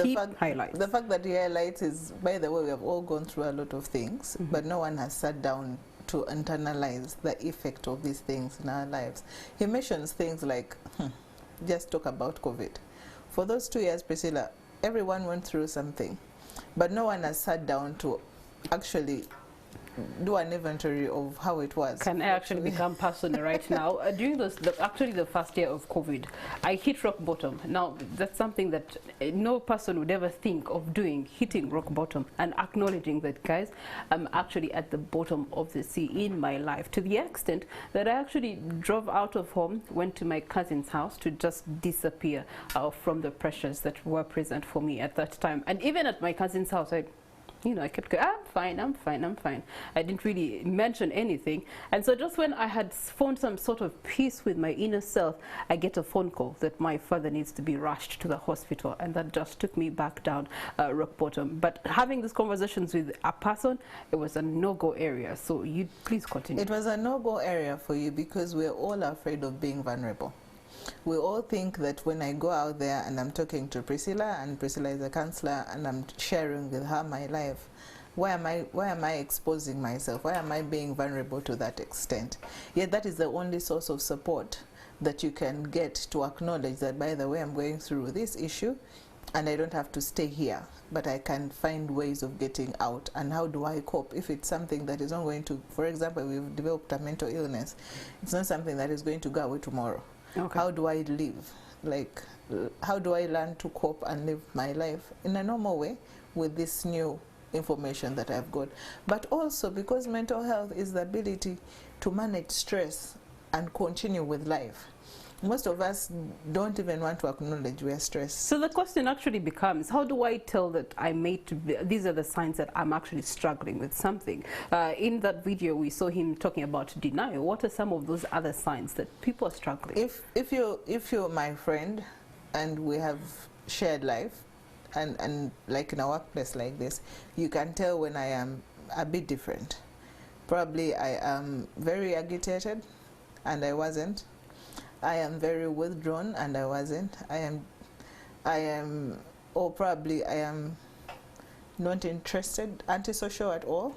The fact that he highlights is, by the way, we have all gone through a lot of things, but no one has sat down to internalize the effect of these things in our lives. He mentions things like, just talk about COVID. For those 2 years, Priscilla, everyone went through something, but no one has sat down to actually do an inventory of how it was. Can I actually become personal right now? During actually the first year of COVID, I hit rock bottom. Now, that's something that no person would ever think of doing, hitting rock bottom and acknowledging that, guys, I'm actually at the bottom of the sea in my life, to the extent that I actually drove out of home, went to my cousin's house to just disappear from the pressures that were present for me at that time. And even at my cousin's house, I kept going, I'm fine. I didn't really mention anything. And so just when I had found some sort of peace with my inner self, I get a phone call that my father needs to be rushed to the hospital. And that just took me back down rock bottom. But having these conversations with a person, it was a no-go area. So you please continue. It was a no-go area for you because we're all afraid of being vulnerable. We all think that when I go out there and I'm talking to Priscilla, and Priscilla is a counselor, and I'm sharing with her my life, why am I exposing myself? Why am I being vulnerable to that extent? Yet that is the only source of support that you can get, to acknowledge that, by the way, I'm going through this issue and I don't have to stay here, but I can find ways of getting out. And how do I cope if it's something that is not going to, for example, we've developed a mental illness. It's not something that is going to go away tomorrow. Okay. How do I live? Like, how do I learn to cope and live my life in a normal way with this new information that I've got? But also because mental health is the ability to manage stress and continue with life. Most of us don't even want to acknowledge we are stressed. So the question actually becomes, how do I tell that these are the signs that I'm actually struggling with something? In that video, we saw him talking about denial. What are some of those other signs that people are struggling? If you're my friend and we have shared life, and like in a workplace like this, you can tell when I am a bit different. Probably I am very agitated and I wasn't. I am very withdrawn and I wasn't. Or probably I am not interested, antisocial at all.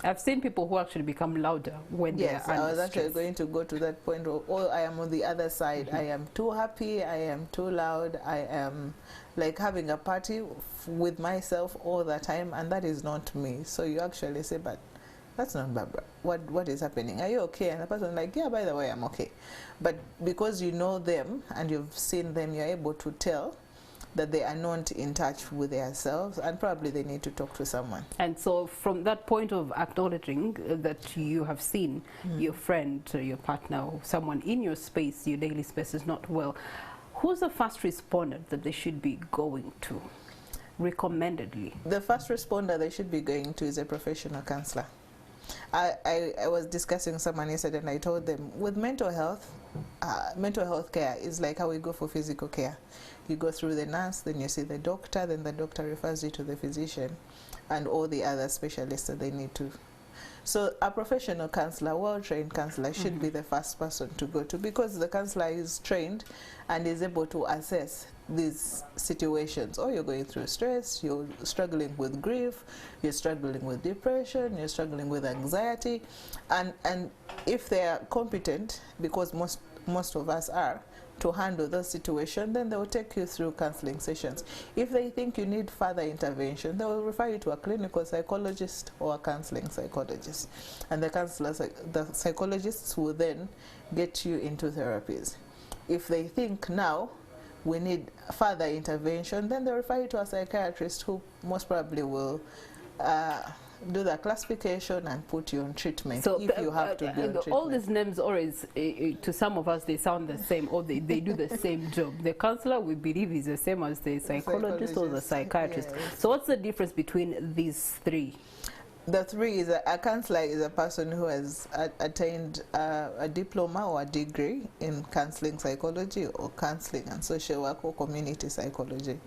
I've seen people who actually become louder when they're under I was actually stress. going to go to that point, or I am on the other side. I am too happy, I am too loud, I am like having a party with myself all the time, and that is not me. So you actually say, but that's not Barbara. What is happening? Are you okay? And the person like, yeah, by the way, I'm okay. But because you know them and you've seen them, you're able to tell that they are not in touch with themselves, and probably they need to talk to someone. And so from that point of acknowledging that you have seen your friend, your partner, or someone in your space, your daily space is not well, who's the first responder that they should be going to, recommendedly? The first responder they should be going to is a professional counselor. I was discussing someone yesterday and I told them, with mental health care is like how we go for physical care. You go through the nurse, then you see the doctor, then the doctor refers you to the physician and all the other specialists that they need to. So a professional counselor, well-trained counselor, should be the first person to go to, because the counselor is trained and is able to assess these situations. Or you're going through stress, you're struggling with grief, you're struggling with depression, you're struggling with anxiety, and if they are competent, because most of us are, to handle those situations, then they will take you through counseling sessions. If they think you need further intervention, they will refer you to a clinical psychologist or a counseling psychologist. And the psychologists will then get you into therapies. If they think now we need further intervention, then they refer you to a psychiatrist who most probably will do the classification and put you on treatment, so if you have to be on treatment. All these names always, to some of us, they sound the same, or they do the same job. The counselor, we believe, is the same as the psychologist or the psychiatrist. Yes. So what's the difference between these three? The three is a counselor is a person who has attained a diploma or a degree in counseling psychology, or counseling and social work, or community psychology.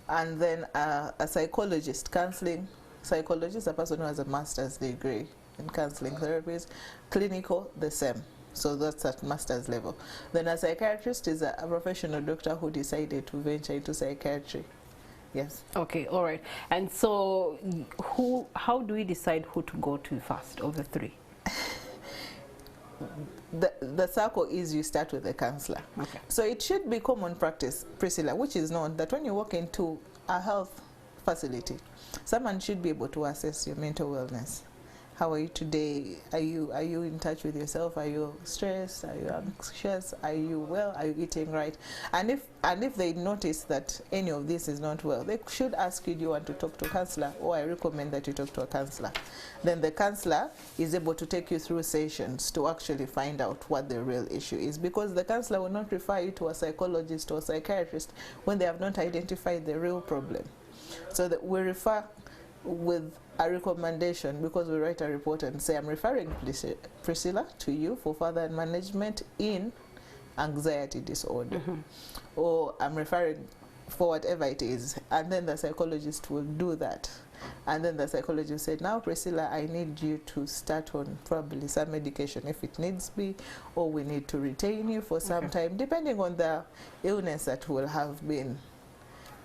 And then a psychologist, counseling psychologist, a person who has a master's degree in counseling therapies. Clinical, the same. So that's at master's level. Then a psychiatrist is a professional doctor who decided to venture into psychiatry Yes. Okay, all right. And so, how do we decide who to go to first of the three? The circle is you start with a counselor. Okay. So it should be common practice, Priscilla, which is known that when you walk into a health facility, someone should be able to assess your mental wellness. How are you today? Are you in touch with yourself? Are you stressed? Are you anxious? Are you well? Are you eating right? And if they notice that any of this is not well, they should ask you, do you want to talk to a counselor? Or I recommend that you talk to a counselor. Then the counselor is able to take you through sessions to actually find out what the real issue is, because the counselor will not refer you to a psychologist or psychiatrist when they have not identified the real problem. So that we refer with a recommendation, because we write a report and say, I'm referring Priscilla to you for further management in anxiety disorder, or I'm referring for whatever it is, and then the psychologist will do that. And then the psychologist said, now Priscilla, I need you to start on probably some medication if it needs be, or we need to retain you for some time, depending on the illness that will have been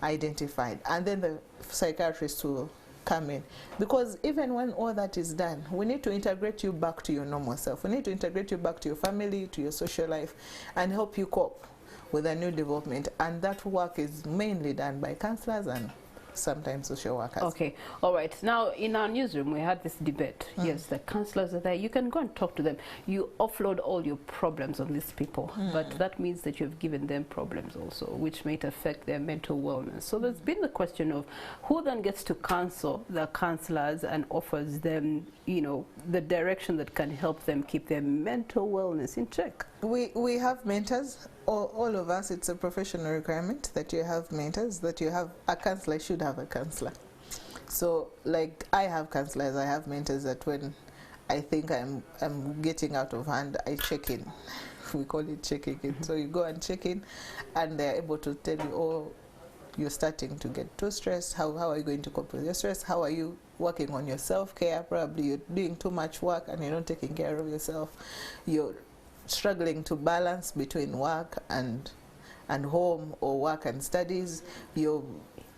identified. And then the psychiatrist will come in, because even when all that is done, we need to integrate you back to your normal self. We need to integrate you back to your family, to your social life, and help you cope with a new development. And that work is mainly done by counselors and sometimes social workers. Okay, all right. Now, in our newsroom, we had this debate. Yes, the counselors are there. You can go and talk to them. You offload all your problems on these people, but that means that you've given them problems also, which might affect their mental wellness. So there's been the question of who then gets to counsel the counselors and offers them, you know, the direction that can help them keep their mental wellness in check. We have mentors. All of us, it's a professional requirement that you have mentors, that you have a counselor, should have a counselor. So like I have counselors, I have mentors that when I think I'm getting out of hand, I check in. We call it checking in. So you go and check in, and they're able to tell you, oh, you're starting to get too stressed. How are you going to cope with your stress? How are you working on your self-care? Probably you're doing too much work and you're not taking care of yourself. You're struggling to balance between work and home, or work and studies. You're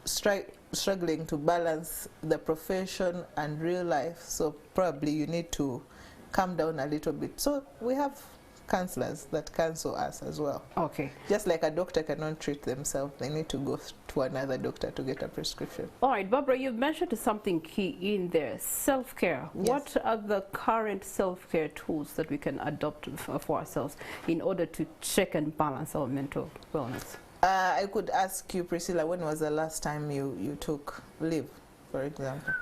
struggling to balance the profession and real life, so probably you need to calm down a little bit. So we have counselors that counsel us as well. Okay. Just like a doctor cannot treat themselves, they need to go to another doctor to get a prescription. All right, Barbara, you've mentioned something key in there, self-care. Yes. What are the current self-care tools that we can adopt for ourselves in order to check and balance our mental wellness? I could ask you, Priscilla, when was the last time you took leave, for example?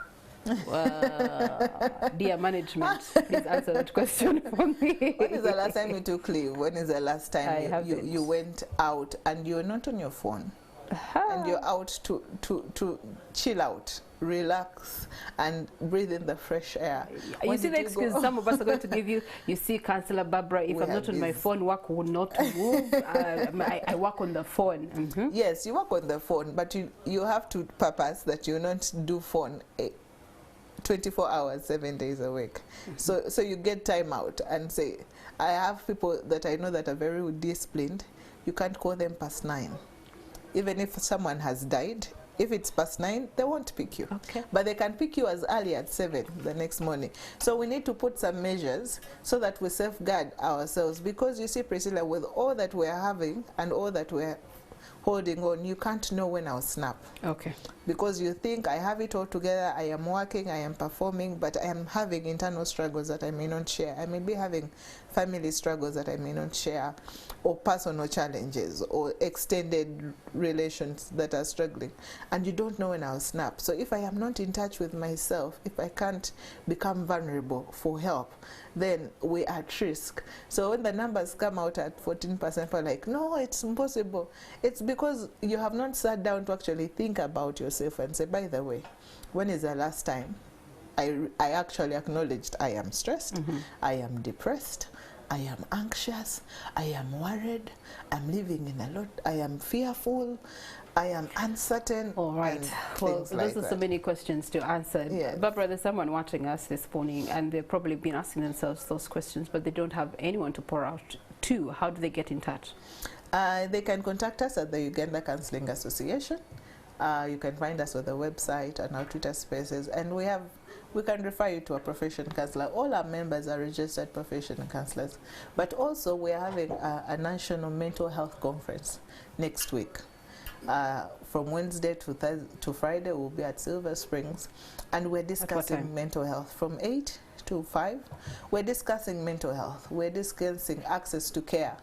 Dear management, please answer that question for me. When is the last time you took leave? When is the last time you went out and you're not on your phone? And you're out to chill out, relax, and breathe in the fresh air. You see the excuse some of us are going to give you. You see, Councillor Barbara, if I'm not on my phone, work will not move. I work on the phone. Yes, you work on the phone, but you have to purpose that you not do phone 24 hours, 7 days a week. So you get time out and say, I have people that I know that are very disciplined. You can't call them past 9. Even if someone has died, if it's past 9, they won't pick you. Okay. But they can pick you as early as 7 the next morning. So we need to put some measures so that we safeguard ourselves. Because you see, Priscilla, with all that we're having and all that we're holding on, you can't know when I'll snap. Okay. Because you think I have it all together, I am working, I am performing, but I am having internal struggles that I may not share. I may be having family struggles that I may not share, or personal challenges, or extended relations that are struggling, and you don't know when I'll snap. So if I am not in touch with myself, if I can't become vulnerable for help, then we are at risk. So when the numbers come out at 14%, people are like, no, it's impossible. It's because you have not sat down to actually think about yourself and say, by the way, when is the last time I actually acknowledged I am stressed, I am depressed, I am anxious, I am worried, I'm living in a lot, I am fearful, I am uncertain. All right. Well, those are so many questions to answer. Yes. Barbara, there's someone watching us this morning, and they've probably been asking themselves those questions, but they don't have anyone to pour out to. How do they get in touch? They can contact us at the Uganda Counseling Association. You can find us on the website and our Twitter spaces, and we can refer you to a professional counselor. All our members are registered professional counselors, but also we are having a national mental health conference next week. From Wednesday to Friday, we'll be at Silver Springs, and we're discussing mental health from 8 to 5. We're discussing mental health. We're discussing access to care.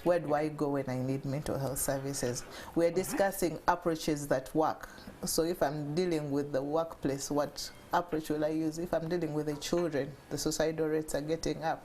Where do I go when I need mental health services? We're discussing approaches that work. So if I'm dealing with the workplace, what approach will I use? If I'm dealing with the children, the suicidal rates are getting up.